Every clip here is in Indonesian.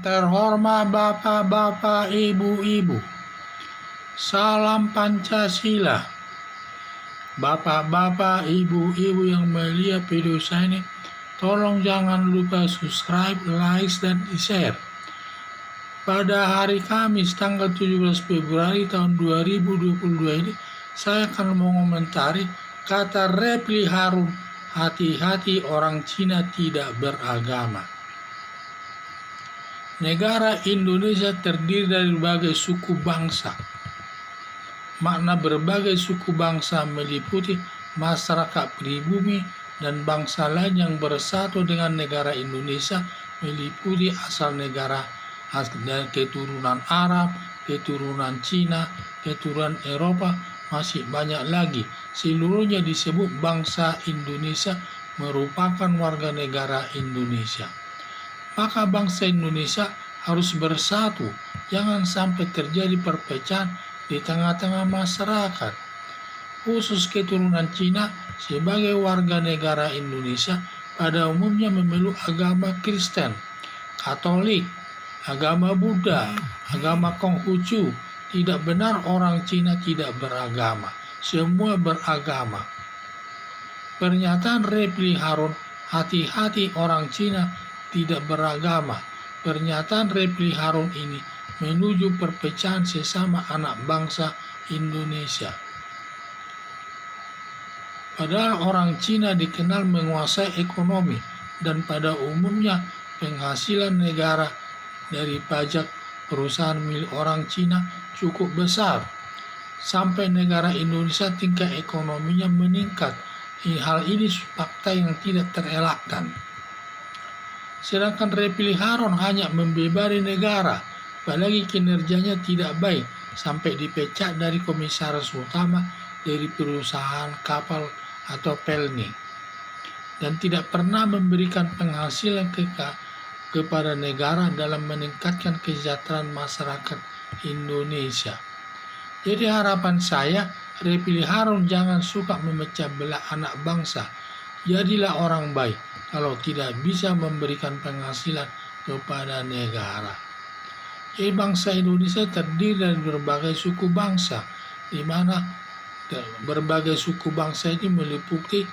terhormat Bapak-bapak, Ibu-ibu, salam Pancasila. Bapak-bapak, Ibu-ibu yang melihat video saya ini, tolong jangan lupa subscribe, like, dan share. Pada hari Kamis tanggal 17 Februari tahun 2022 ini, saya akan mengomentari kata Refli Harun, hati-hati orang Cina tidak beragama. Negara Indonesia terdiri dari berbagai suku bangsa. Makna berbagai suku bangsa meliputi masyarakat pribumi dan bangsa lain yang bersatu dengan negara Indonesia, meliputi asal negara dari keturunan Arab, keturunan Cina, keturunan Eropa, masih banyak lagi. Seluruhnya disebut bangsa Indonesia, merupakan warga negara Indonesia. Maka bangsa Indonesia harus bersatu, jangan sampai terjadi perpecahan di tengah-tengah masyarakat. Khusus keturunan Cina sebagai warga negara Indonesia pada umumnya memeluk agama Kristen, Katolik, agama Buddha, agama Konghucu. Tidak benar orang Cina tidak beragama, semua beragama. Pernyataan Refli Harun, hati-hati orang Cina tidak beragama. Pernyataan Refli Harun ini menuju perpecahan sesama anak bangsa Indonesia. Padahal orang Cina dikenal menguasai ekonomi dan pada umumnya penghasilan negara dari pajak perusahaan milik orang Cina cukup besar. Sampai negara Indonesia tingkat ekonominya meningkat. Hal ini fakta yang tidak terelakkan. Sedangkan Refli Harun hanya membebani negara, apalagi kinerjanya tidak baik, sampai dipecat dari komisaris utama dari perusahaan kapal atau Pelni, dan tidak pernah memberikan penghasilan kepada negara dalam meningkatkan kesejahteraan masyarakat Indonesia. Jadi harapan saya, Refli Harun jangan suka memecah belah anak bangsa. Jadilah orang baik kalau tidak bisa memberikan penghasilan kepada negara. Jadi bangsa Indonesia terdiri dari berbagai suku bangsa, di mana berbagai suku bangsa ini meliputi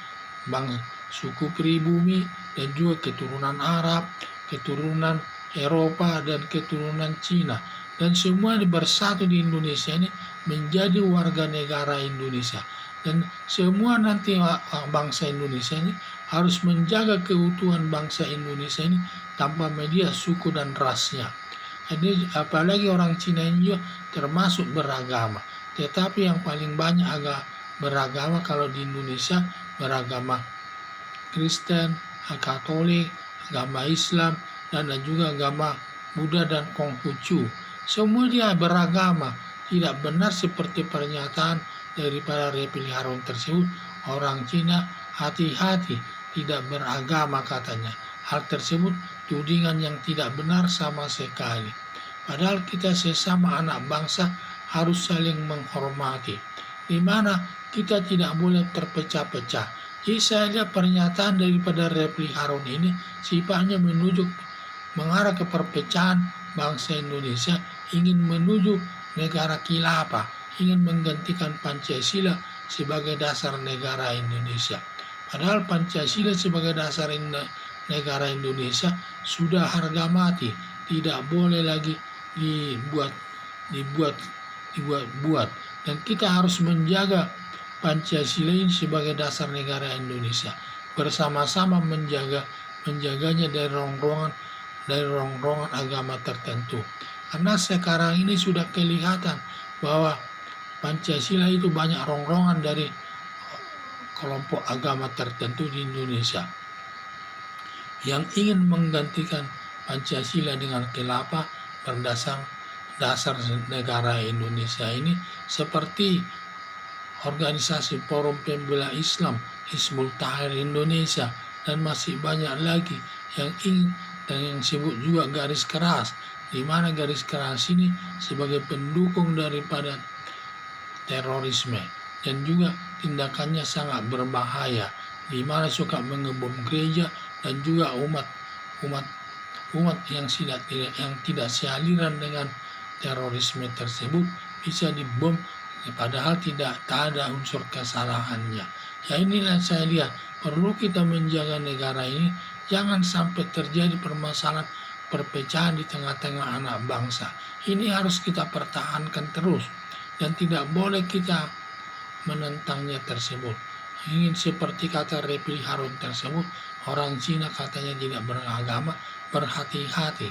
suku pribumi dan juga keturunan Arab, keturunan Eropa, dan keturunan Cina. Dan semua bersatu di Indonesia ini menjadi warga negara Indonesia. Dan semua nanti bangsa Indonesia ini harus menjaga keutuhan bangsa Indonesia ini tanpa media suku dan rasnya. Jadi apalagi orang Cina ini juga termasuk beragama. Tetapi yang paling banyak beragama kalau di Indonesia beragama Kristen, Katolik, agama Islam, dan juga agama Buddha dan Konghucu. Semua dia beragama. Tidak benar seperti pernyataan daripada Refli Harun tersebut. Orang Cina hati-hati tidak beragama katanya. Hal tersebut tudingan yang tidak benar sama sekali. Padahal kita sesama anak bangsa harus saling menghormati, di mana kita tidak boleh terpecah-pecah. Jadi saya lihat pernyataan daripada Refli Harun ini sifatnya mengarah ke perpecahan bangsa Indonesia, ingin menuju negara khilafah, ingin menggantikan Pancasila sebagai dasar negara Indonesia. Padahal Pancasila sebagai dasar negara Indonesia sudah harga mati, tidak boleh lagi dibuat. Dan kita harus menjaga Pancasila ini sebagai dasar negara Indonesia, bersama-sama menjaganya dari rongrongan agama tertentu. Karena sekarang ini sudah kelihatan bahwa Pancasila itu banyak rongrongan dari kelompok agama tertentu di Indonesia yang ingin menggantikan Pancasila dengan khilafah berdasar dasar negara Indonesia ini, seperti organisasi Forum Pembela Islam, Hizbut Tahrir Indonesia, dan masih banyak lagi yang ingin dan yang disebut juga garis keras, di mana garis keras ini sebagai pendukung daripada terorisme dan juga tindakannya sangat berbahaya, di mana suka mengebom gereja dan juga umat umat yang tidak sealiran dengan terorisme tersebut bisa dibom, padahal tak ada unsur kesalahannya. Ya, inilah saya lihat perlu kita menjaga negara ini, jangan sampai terjadi permasalahan perpecahan di tengah-tengah anak bangsa. Ini harus kita pertahankan terus dan tidak boleh kita menentangnya tersebut. Ingin seperti kata Repli Harun tersebut, orang Cina katanya tidak beragama, berhati-hati.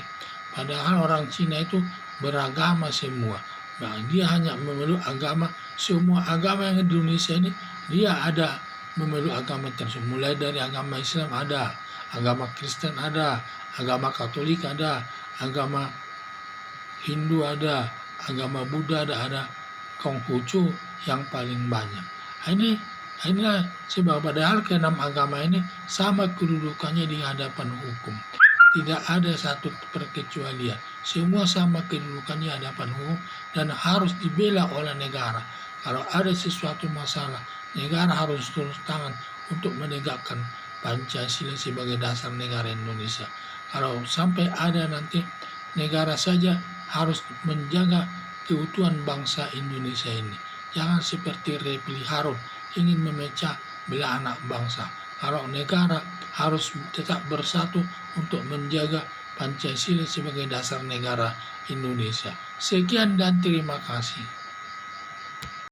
Padahal orang Cina itu beragama semua. Nah, dia hanya memeluk agama, semua agama yang di Indonesia ini dia ada memeluk agama tersebut. Mulai dari agama Islam ada, agama Kristen ada, agama Katolik ada, agama Hindu ada, agama Buddha ada Konghucu yang paling banyak. Inilah sebab padahal keenam agama ini sama kedudukannya di hadapan hukum. Tidak ada satu perkecualian. Semua sama kedudukannya di hadapan hukum dan harus dibela oleh negara. Kalau ada sesuatu masalah, negara harus turun tangan untuk menegakkan Pancasila sebagai dasar negara Indonesia. Kalau sampai ada nanti negara saja harus menjaga keutuhan bangsa Indonesia ini. Jangan seperti Repli Harun ingin memecah belah anak bangsa. Kalau negara harus tetap bersatu untuk menjaga Pancasila sebagai dasar negara Indonesia. Sekian dan terima kasih.